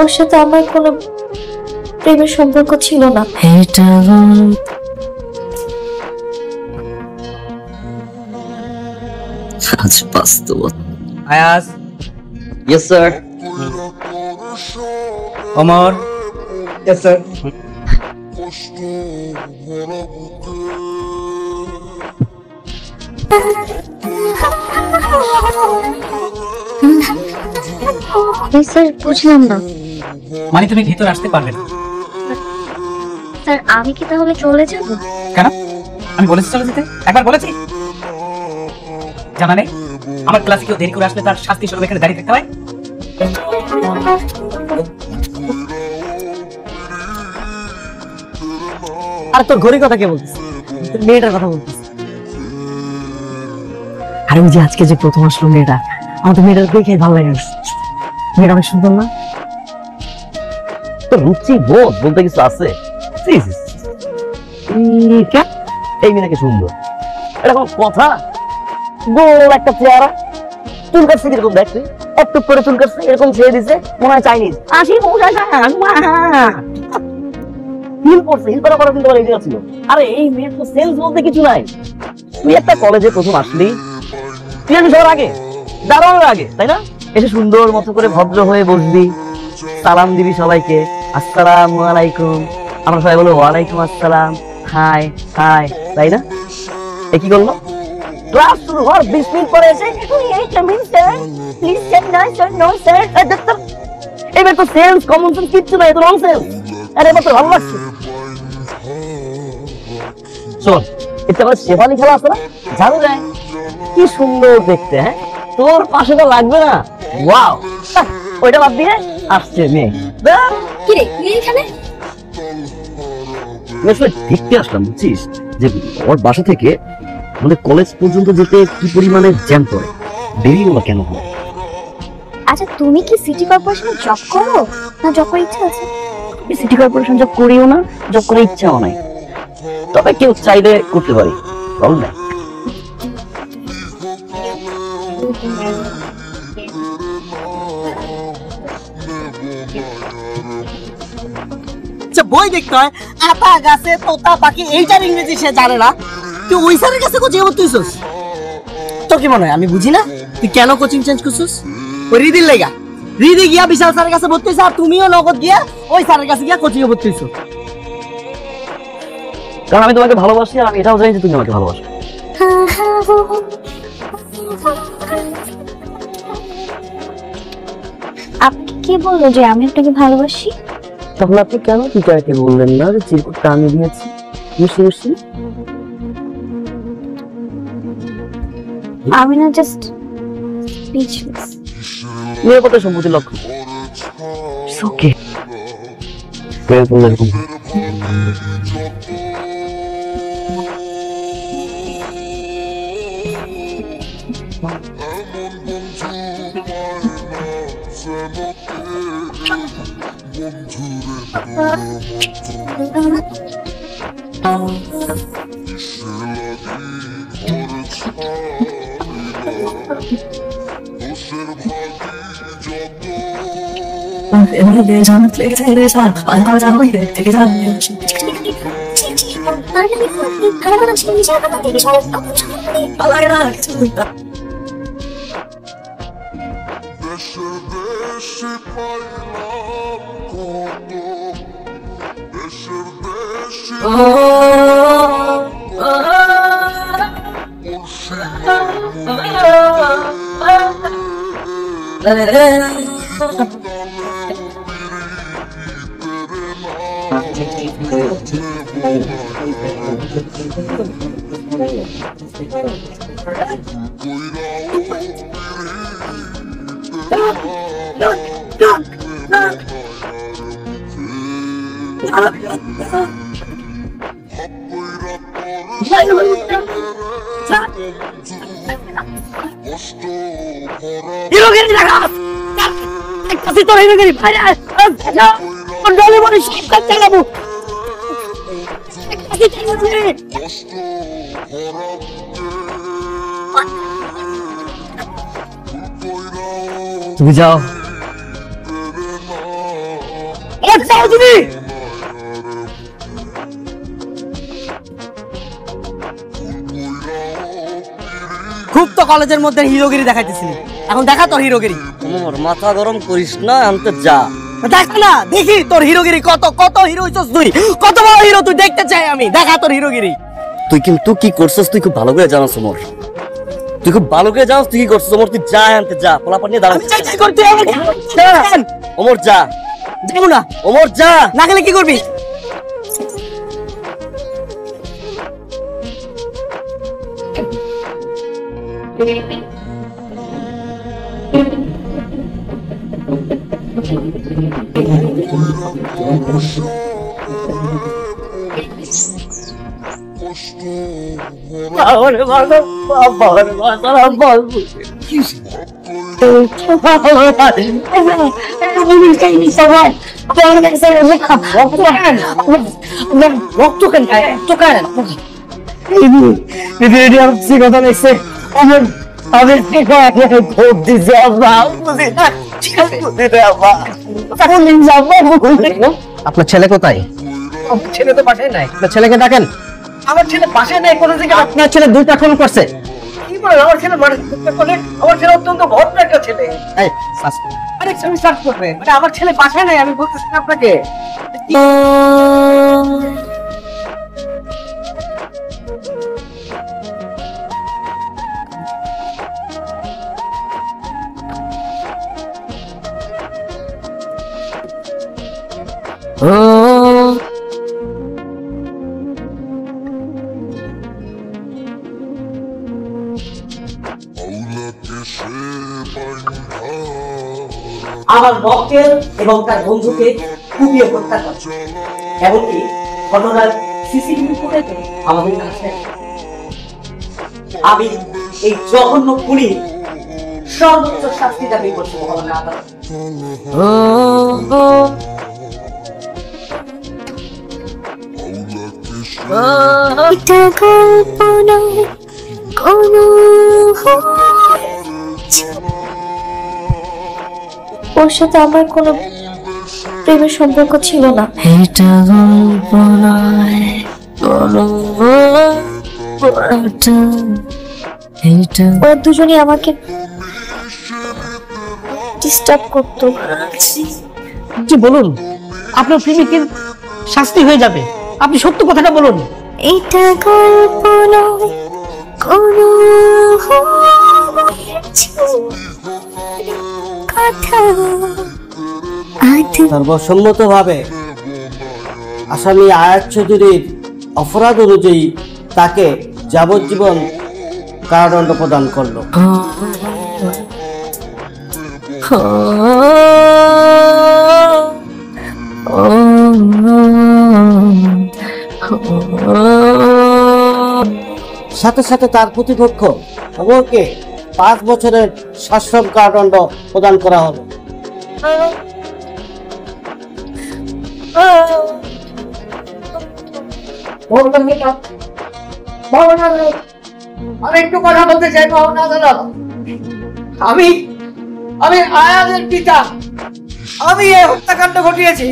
ওর সাথে আমার কোনো প্রেমের সম্পর্ক ছিল না। আজ বাস্তবতা। Ayaz. Yes sir. Omar. Yes sir. Sir বুঝলাম না। মানে তুমি ভিতরে আসতে পারবে না? স্যার আমি কি তাহলে চলে যাব? কেন? আমি বলেছি চলে যেতে? একবার বলেছি? জানা নেই আমার ক্লাসে কেউ দেরি করে আসলে তার শাস্তি স্বরূপ এখানে দাঁড়িয়ে থাকতে হয়? আর তোর ঘড়ির কথা কে বলছিস? মেয়েটার কথা বলছিস? আরে ওই যে আজকে যে প্রথম আসলো মেয়েটা, আমার তো মেয়েটার দেখে ভালো লাগে। মেয়েটা অনেক সুন্দর না? তোর রুচি বোধ বলতে কিছু আছে? এই মেয়েটাকে সুন্দর, এটা কোনো কথা? গোল একটা চেহারা, চুল কাটছে কিরকম দেখ তুই, একটু করে চুল কাটছে এরকম ছেড়ে দিছে, মনে হয় চাইনিজ। আসি হিল পড়ছে, হিল করা কিন্তু আমার এরিয়া ছিল। আরে এই মেয়ের তো সেন্স বলতে কিছু নাই। তুই একটা কলেজে প্রথম আসলি, তুই আমি সবার আগে দাঁড়ানোর আগে, তাই না? এসে সুন্দর মতো করে ভদ্র হয়ে বসবি, সালাম দিবি সবাইকে, আসসালামু আলাইকুম। আমরা সবাই বলবো ওয়ালাইকুম আসসালাম, হাই হাই, তাই না? এ কি করলো? ক্লাস শুরু হওয়ার 20 মিনিট পরে এসে এবার তো সেন্স কমন সেন্স কিচ্ছু নাই, তো ননসেন্স। আরে এবার তো ভালো লাগছে। শোন, এটা আবার শেফালি খেলা আছে না, জানো যায় কি সুন্দর দেখতে। হ্যাঁ, তোর পাশে তো লাগবে না? ওয়াও, ওইটা বাদ দিয়ে আসছে মেয়ে। কি রে তুই এখানে? দেখতে আসলাম, বুঝছিস যে ওর বাসা থেকে আমাদের কলেজ পর্যন্ত যেতে কি পরিমাণে জ্যাম পড়ে, দেরিগুলো কেন হয়? আচ্ছা তুমি কি সিটি কর্পোরেশনে জব করো না জব করার ইচ্ছা আছে? সিটি কর্পোরেশন জব করিও না, জব করার ইচ্ছাও নাই, তবে কেউ চাইলে করতে পারি, প্রবলেম নাই। বই দেখতে হয়, আতা গাছে তোতা পাখি, এইটার ইংরেজি সে জানে না, তুই ওই স্যারের কাছে কোচিং করতেছিস? তোর কি মনে হয় আমি বুঝি না? তুই কেন কোচিং চেঞ্জ করছিস? ওই রিদির লেগা, রিদি গিয়া বিশাল স্যারের কাছে ভর্তি হইছে, আর তুমিও নগদ গিয়া ওই স্যারের কাছে গিয়া কোচিং এ ভর্তি হইছো। কারণ আমি তোমাকে ভালোবাসি, আর আমি এটাও জানি যে তুমি আমাকে ভালোবাসো। আপনি কি বললো যে আমি আপনাকে ভালোবাসি? তখন আপনি কেন টিচারকে বললেন না যে চিরকুটটা আমি দিয়েছি? আমি না জাস্ট স্পিচলেস। নিরাপত্তা সম্পত্তির লক্ষ্য। ওকে, প্রেম করলে এরকম ডলে মনে সব কাজ চালাবো। তুমি যাও, যাও তুমি। খুব তো কলেজের মধ্যে হিরোগিরি দেখাইতেছিলি, এখন দেখা তোর হিরোগিরি। তোমার মাথা গরম করিস না, আনতে যা। দেখ না, দেখি তোর হিরোগিরি কত কত হিরো হইছস তুই, কত বড় হিরো তুই, দেখতে চাই আমি, দেখা তোর হিরোগিরি। তুই কিন্তু কি করছিস তুই খুব ভালো করে জানাস ওমর, তুই খুব ভালো করে জানাস তুই কি করছিস ওমর। তুই যা, আনতে যা, পোলাপান নিয়ে দাঁড়া। আমি চাই কি করতে আমাকে ওমর যা, যাবো না, ওমর যা। না গেলে কি করবি? আপনার ছেলে কোথায়? ছেলে তো বাসায় নাই। আপনার ছেলেকে ডাকেন। আমার ছেলে বাসায় নাই, কোথা থেকে? আপনার ছেলে 2টা খুন করছে। কি বলেন? আমার ছেলে মানে আমার ছেলে অত্যন্ত ভদ্র একটা ছেলে। এই সার্চ করুন। আরে তুমি সার্চ করবে, মানে আমার ছেলে বাসায় নাই, আমি বলতেছি না আপনাকে। আমার মক্কেল এবং তার বন্ধুকে কুপিয়ে হত্যা করে, এমনকি ঘটনার সিসিটিভি ফুটেজে আমাদের কাছে। আমি এই জঘন্য খুনি সর্বোচ্চ শাস্তি দাবি করছি মহামান্য আদালত। এটা কল্পনা কোনো ওর সাথে আমার কোনো প্রেমের সম্পর্ক ছিল না। এটা গল্প নয়, ওরা দুজনই আমাকে ডিস্টার্ব করতো। জি বলুন, আপনার প্রেমিকের শাস্তি হয়ে যাবে, আপনি সত্য কথাটা বলুন। এটা গল্প নয়, কোনো কথা। সর্বসম্মতভাবে আসামি আয়াত চৌধুরীর অপরাধ অনুযায়ী তাকে যাবজ্জীবন কারাদণ্ড প্রদান করলো। সাথে সাথে তার প্রতিপক্ষ ওমরকে 5 বছরের সশ্রম কারাদণ্ড প্রদান করা হলো। আমি একটু কথা বলতে চাই মহামান্য আদালত। আমি আয়াদের পিতা, আমি এই হত্যাকাণ্ড ঘটিয়েছি।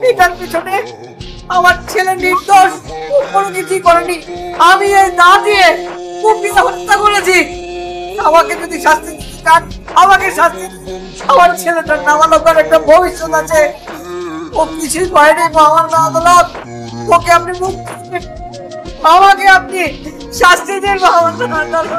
এটার পিছনে আমার ছেলে নির্দোষ, কোনো কিছুই করেনি। আমি এই না দিয়ে কুপিয়ে হত্যা করেছি। আমাকে যদি শাস্তি দিতে চান, আমাকে শাস্তি দিন। আমার ছেলেটার নাবালকের একটা ভবিষ্যৎ আছে, ও কিছুই করেনি মহামান্য আদালত। ওকে আপনি মুক্তি দিন, আমাকে আপনি শাস্তি দিন মহামান্য আদালত।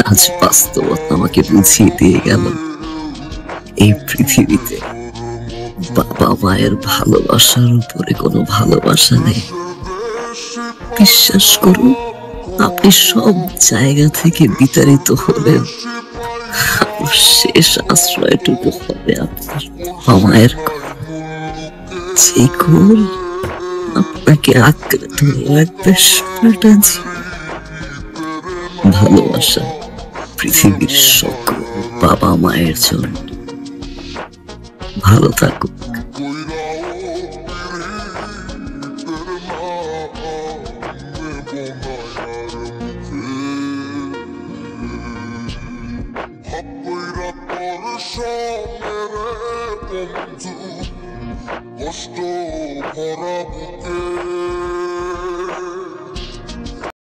আজ বাস্তবতা আমাকে বুঝিয়ে দিয়ে গেল এই পৃথিবীতে বাবা মায়ের ভালোবাসার উপরে কোনো ভালোবাসা নেই। বিশ্বাস করুন, আপনি সব জায়গা থেকে বিতাড়িত হলেন, শেষ আশ্রয়টুকু হবে আপনার বাবা মায়ের কোল। যে কোল আপনাকে আঁকড়ে ধরে রাখবে সারাটা জীবন। ভালোবাসা পৃথিবীর সকল বাবা মায়ের জন্য। ভালো থাকুক। কষ্ট ভরা বুকে